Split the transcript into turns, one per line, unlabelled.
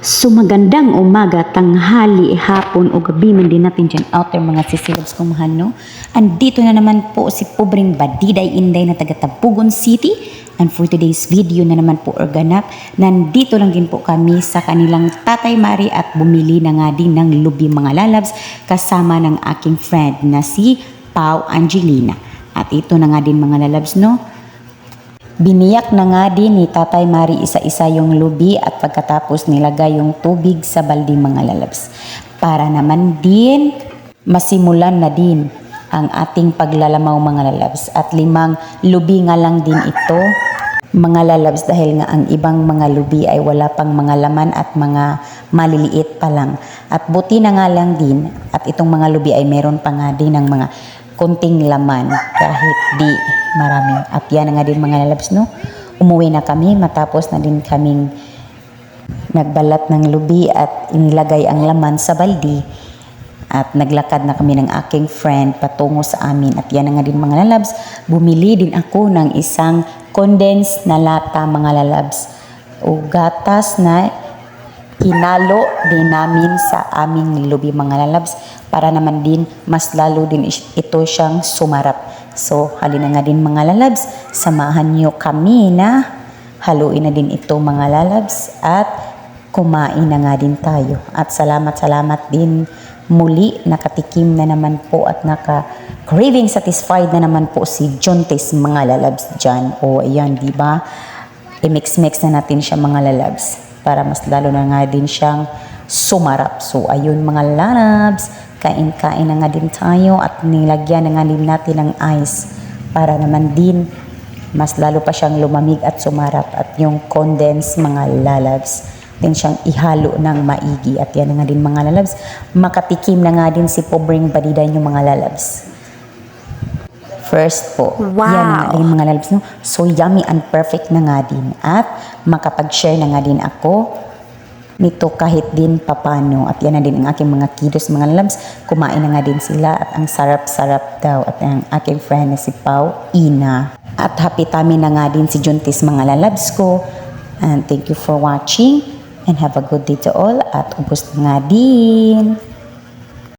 So magandang umaga, tanghali, hapon o gabi man din natin dyan out there mga sisilabs kong mahal, no? Andito na naman po si pobreng Badiday Inday na taga Tabugon City. And for today's video na naman po organap, nandito lang din po kami sa kanilang Tatay Mari at bumili na nga din ng lubi mga lalabs kasama ng aking friend na si Pau Angelina. At ito na nga din mga lalabs, no? Biniyak na nga din ni Tatay Mari isa-isa yung lubi at pagkatapos nilagay yung tubig sa balde mga lalabs. Para naman din masimulan na din ang ating paglalamaw mga lalabs. At 5 lubi nga lang din ito mga lalabs dahil nga ang ibang mga lubi ay wala pang mga laman at mga maliliit pa lang. At buti na nga lang din at itong mga lubi ay meron pa nga din ng mga konting laman kahit di marami. At yan nga din mga lalabs, no? Umuwi na kami matapos na din kaming nagbalat ng lubi at inilagay ang laman sa baldi. At naglakad na kami ng aking friend patungo sa amin. At yan nga din mga lalabs, bumili din ako ng isang condensed na lata mga lalabs o gatas na hinalo din namin sa aming lubi mga lalabs para naman din mas lalo din ito siyang sumarap. So halina nga din mga lalabs, samahan niyo kami na haluin na din ito mga lalabs at kumain na nga din tayo. At salamat din muli, nakatikim na naman po at naka-craving satisfied na naman po si Jontes mga lalabs dyan. O ayan, di ba? I-mix-mix na natin siya mga lalabs para mas lalo na nga din siyang sumarap. So ayun mga lalabs, kain-kain na nga din tayo at nilagyan na nga din natin ng ice para naman din mas lalo pa siyang lumamig at sumarap. At yung condensed mga lalabs din siyang ihalo ng maigi. At yan na nga din mga lalabs, makatikim na nga din si pobreng Badiday yung mga lalabs. First po,
wow.
Yan nga din mga lalabs, no? So yummy and perfect na nga din. At makapag-share na nga din ako nito kahit din papano. At yan na din ang aking mga kiddos mga lalabs. Kumain na nga din sila at ang sarap-sarap daw. At ang aking friend na si Pau Ina. At happy tummy na nga din si Juntis mga lalabs ko. And thank you for watching and have a good day to all. At ubos na nga din.